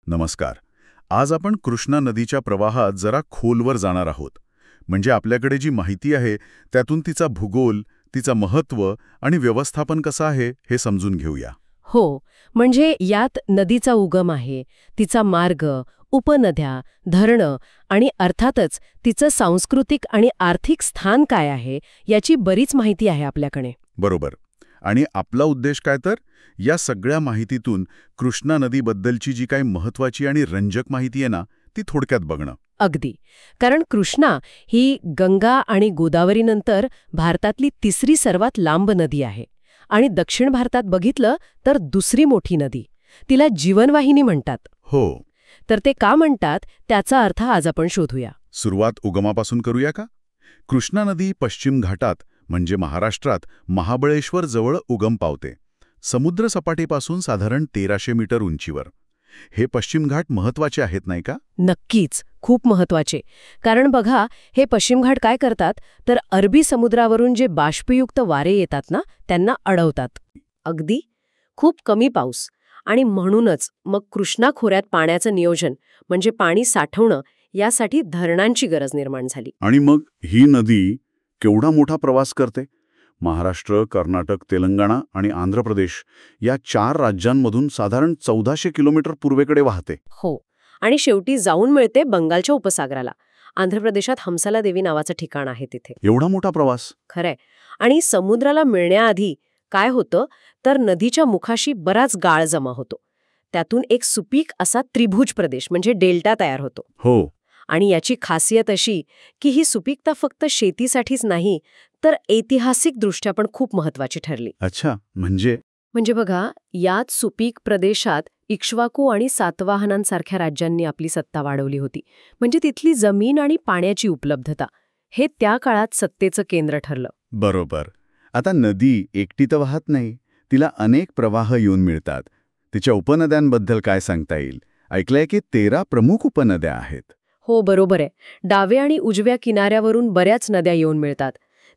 नमस्कार. आज आपण कृष्णा नदीच्या प्रवाहात जरा खोलवर जाणार आहोत. म्हणजे आपल्याकडे जी माहिती आहे त्यातून तिचा भूगोल, तिचं महत्त्व आणि व्यवस्थापन कसं आहे हे समजून घेऊया. हो, म्हणजे यात नदीचा उगम आहे, तिचा मार्ग, उपनद्या, धरणं आणि अर्थातच तिचं सांस्कृतिक आणि आर्थिक स्थान काय आहे याची बरीच माहिती आहे आपल्याकडे. बरोबर. आणि आपला उद्देश काय तर या सगळ्या माहितीतून कृष्णा नदीबद्दलची जी काही महत्त्वाची आणि रंजक माहिती आहे ना ती थोडक्यात बघणं. अगदी. कारण कृष्णा ही गंगा आणि गोदावरीनंतर भारतातली तिसरी सर्वात लांब नदी आहे आणि दक्षिण भारतात बघितलं तर दुसरी मोठी नदी. तिला जीवनवाहिनी म्हणतात. हो. तर ते का म्हणतात त्याचा अर्थ आज आपण शोधूया. सुरुवात उगमापासून करूया का? कृष्णा नदी पश्चिम घाटात म्हणजे महाराष्ट्रात महाबळेश्वर जवळ उगम पावते. समुद्र सपाटीपासून साधारण 1300 मीटर उंचीवर. हे पश्चिम घाट महत्वाचे आहेत नाही का? नक्कीच, खूप महत्वाचे. कारण बघा, हे पश्चिम घाट काय करतात तर अरबी समुद्रावरून जे बाष्पयुक्त वारे येतात ना त्यांना अडवतात. अगदी खूप कमी पाऊस आणि म्हणूनच मग कृष्णा खोऱ्यात पाण्याचं नियोजन म्हणजे पाणी साठवणं यासाठी धरणांची गरज निर्माण झाली. आणि मग ही नदी केवढा मोठा प्रवास करते? महाराष्ट्र, कर्नाटक, तेलंगणा आणि आंध्र प्रदेश या 4 राज्यांमधून साधारण 1400 किलोमीटर पूर्वेकडे वाहते. हो, आणि शेवटी जाऊन मिळते बंगालच्या उपसागराला. आंध्र प्रदेशात हंसाला देवी नावाचं ठिकाण आहे तिथे. एवढा मोठा प्रवास? खरंय. आणि समुद्राला मिळण्याआधी काय होतं तर नदीच्या मुखाशी बराच गाळ जमा होतो. त्यातून एक सुपीक असा त्रिभुज प्रदेश म्हणजे डेल्टा तयार होतो. हो. आणि याची खासियत अशी की ही सुपीकता फक्त शेतीसाठीच नाही तर ऐतिहासिकदृष्ट्या पण खूप महत्वाची ठरली. अच्छा, म्हणजे बघा, यात सुपीक प्रदेशात इक्ष्वाकू आणि सातवाहनांसारख्या राज्यांनी आपली सत्ता वाढवली होती. म्हणजे तिथली जमीन आणि पाण्याची उपलब्धता हे त्या काळात सत्तेचं केंद्र ठरलं. बरोबर. आता नदी एकटी तर वाहत नाही, तिला अनेक प्रवाह येऊन मिळतात. तिच्या उपनद्यांबद्दल काय सांगता येईल? ऐकलंय की 13 प्रमुख उपनद्या आहेत. हो, बरोबर आहे. डावे आणि उजव्या किनाऱ्यावरून बऱ्याच नद्या येऊन मिळतात.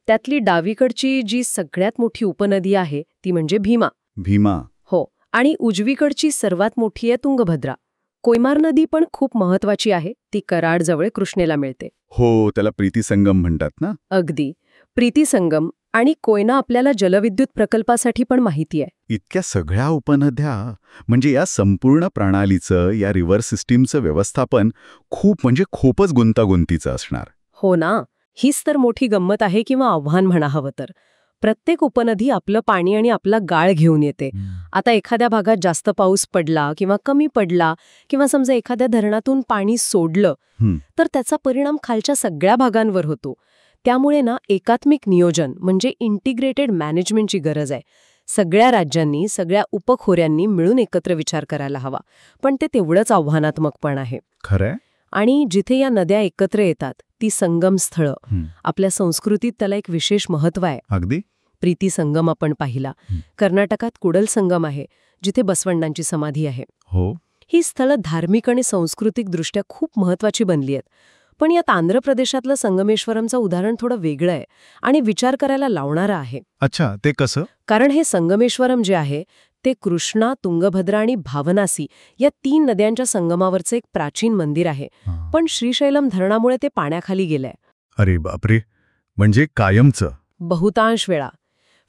त्यातली डावीकडची जी सगळ्यात मोठी उपनदी आहे ती म्हणजे भीमा. भीमा. हो, आणि उजवीकडची सर्वात मोठी आहे तुंगभद्रा. कोयमार नदी पण खूप महत्वाची आहे. ती कराडजवळ कृष्णेला मिळते. हो, त्याला प्रीतिसंगम म्हणतात ना? अगदी. प्रीतिसंगम आणि कोयना आपल्याला जलविद्युत प्रकल्पासाठी पण माहिती आहे. इतक्या सगळ्या उपनद्या म्हणजे या संपूर्ण प्रणालीचं, या रिव्हर सिस्टीमचं व्यवस्थापन खूपच गुंतागुंतीचं असणार. हो ना, हीच तर मोठी गंमत आहे किंवा आव्हान म्हणा हवं तर. प्रत्येक उपनदी आपलं पाणी आणि आपला गाळ घेऊन येते. आता एखाद्या भागात जास्त पाऊस पडला किंवा कमी पडला किंवा समजा एखाद्या धरणातून पाणी सोडलं तर त्याचा परिणाम खालच्या सगळ्या भागांवर होतो. त्यामुळे ना एकात्मिक नियोजन म्हणजे इंटिग्रेटेड मॅनेजमेंटची गरज आहे. सगळ्या राज्यांनी, सगळ्या उपखोऱ्यांनी मिळून एकत्र विचार करायला हवा. पण ते तेवढंच आव्हानात्मक पण आहे. खरंय. आणि जिथे या नद्या एकत्र येतात ती संगम स्थळं. आपल्या संस्कृतीत त्याला एक विशेष महत्त्व आहे. अगदी. प्रीती संगम आपण पाहिला. कर्नाटकात कुडल संगम आहे जिथे बसवण्णांची समाधी आहे. हो. ही स्थळं धार्मिक आणि सांस्कृतिक दृष्ट्या खूप महत्वाची बनली आहेत. पण यात आंध्र प्रदेशातलं संगमेश्वरमचं उदाहरण थोडं वेगळं आहे आणि विचार करायला लावणारं आहे. अच्छा, ते कसं? कारण हे संगमेश्वरम जे आहे ते कृष्णा, तुंगभद्रा आणि भावनासी या 3 नद्यांच्या संगमावरचं एक प्राचीन मंदिर आहे. पण श्रीशैलम धरणामुळे ते पाण्याखाली गेलंय. अरे बापरे, म्हणजे कायमचं? बहुतांश वेळा.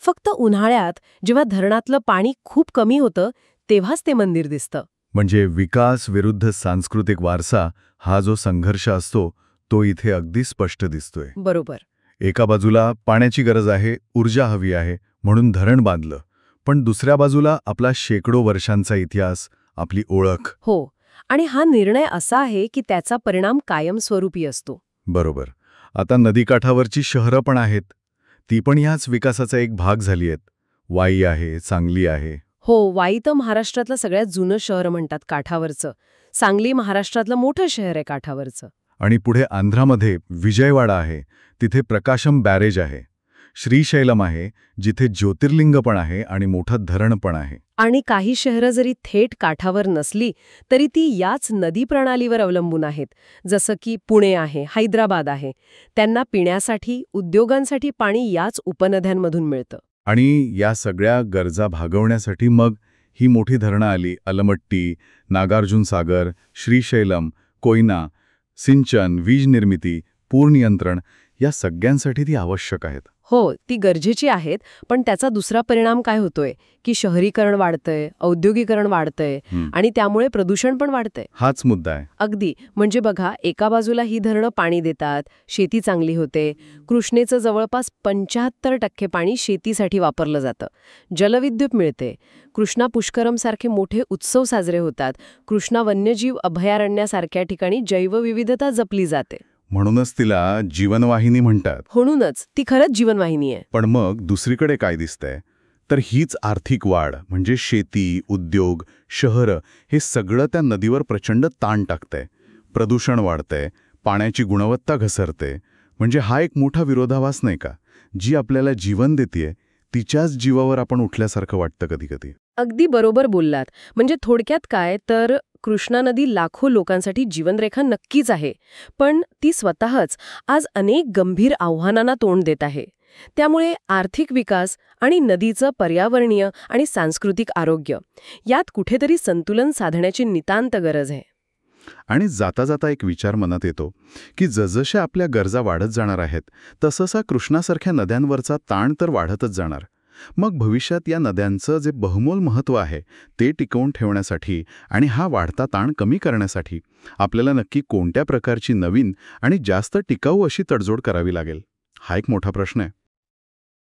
फक्त उन्हाळ्यात जेव्हा धरणातलं पाणी खूप कमी होतं तेव्हाच ते मंदिर दिसतं. म्हणजे विकास विरुद्ध सांस्कृतिक वारसा हा जो संघर्ष असतो तो इथे अगदी स्पष्ट दिसतोय. बरोबर. एका बाजूला पाण्याची गरज आहे, ऊर्जा हवी आहे म्हणून धरण बांधलं, पण दुसऱ्या बाजूला आपला शेकडो वर्षांचा इतिहास, आपली ओळख. हो, आणि हा निर्णय असा आहे की त्याचा परिणाम कायमस्वरूपी असतो. बरोबर. आता नदीकाठावरची शहरं पण आहेत. ती पण ह्याच विकासाचा एक भाग झाली आहेत. वाई आहे, सांगली आहे. हो, वाई तर महाराष्ट्रातलं सगळ्यात जुनं शहर म्हणतात काठावरचं. सांगली महाराष्ट्रातलं मोठं शहर आहे काठावरचं. आणि पुढे आंध्रामध्ये विजयवाडा आहे, तिथे प्रकाशम बॅरेज आहे. श्रीशैलम आहे, जिथे ज्योतिर्लिंग पण आहे आणि मोठं धरण पण आहे. आणि काही शहरं जरी थेट काठावर नसली तरी ती याच नदी प्रणालीवर अवलंबून आहेत. जसं की पुणे आहे, हैदराबाद आहे. त्यांना पिण्यासाठी, उद्योगांसाठी पाणी याच उपनद्यांमधून मिळतं. आणि या सगळ्या गरजा भागवण्यासाठी मग ही मोठी धरणं आली, अलमट्टी, नागार्जुन सागर, श्रीशैलम, कोयना, सिंचन, वीज निर्मिती, पूर नियंत्रण या सगळ्यांसाठी ती आवश्यक आहेत. हो, ती गरजेची आहेत, पण त्याचा दुसरा परिणाम काय होतोय की शहरीकरण वाढतंय, औद्योगिकरण वाढतंय आणि त्यामुळे प्रदूषण पण वाढतंय. हाच मुद्दा आहे. अगदी. म्हणजे बघा, एका बाजूला ही धरणं पाणी देतात, शेती चांगली होते, कृष्णेचं जवळपास 75% पाणी शेतीसाठी वापरलं जातं, जलविद्युत मिळते, कृष्णा पुष्करमसारखे मोठे उत्सव साजरे होतात, कृष्णा वन्यजीव अभयारण्यासारख्या ठिकाणी जैवविविधता जपली जाते. म्हणूनच तिला जीवनवाहिनी म्हणतात. म्हणूनच ती खरंच जीवनवाहिनी आहे. पण मग दुसरीकडे काय दिसतंय तर हीच आर्थिक वाढ म्हणजे शेती, उद्योग, शहरं हे सगळं त्या नदीवर प्रचंड ताण टाकतंय. प्रदूषण वाढतंय, पाण्याची गुणवत्ता घसरते. म्हणजे हा एक मोठा विरोधाभास नाही का? जी आपल्याला जीवन देतेय तिच्याच जीवावर आपण उठल्यासारखं वाटतं कधीकधी. अगदी बरोबर बोललात. म्हणजे थोडक्यात काय तर कृष्णा नदी लाखो लोकांसाठी जीवनरेखा नक्कीच आहे, पण ती स्वतःच आज अनेक गंभीर आव्हानांना तोंड देत आहे. त्यामुळे आर्थिक विकास आणि नदीचं पर्यावरणीय आणि सांस्कृतिक आरोग्य यात कुठेतरी संतुलन साधण्याची नितांत गरज आहे. आणि जाता जाता एक विचार मनात येतो की जसजशा आपल्या गरजा वाढत जाणार आहेत तसंसा कृष्णासारख्या नद्यांवरचा ताण तर वाढतच जाणार. मग भविष्यात या नद्यांचं जे बहुमोल महत्त्व आहे ते टिकवून ठेवण्यासाठी आणि हा वाढता ताण कमी करण्यासाठी आपल्याला नक्की कोणत्या प्रकारची नवीन आणि जास्त टिकाऊ अशी तडजोड करावी लागेल, हा एक मोठा प्रश्न आहे.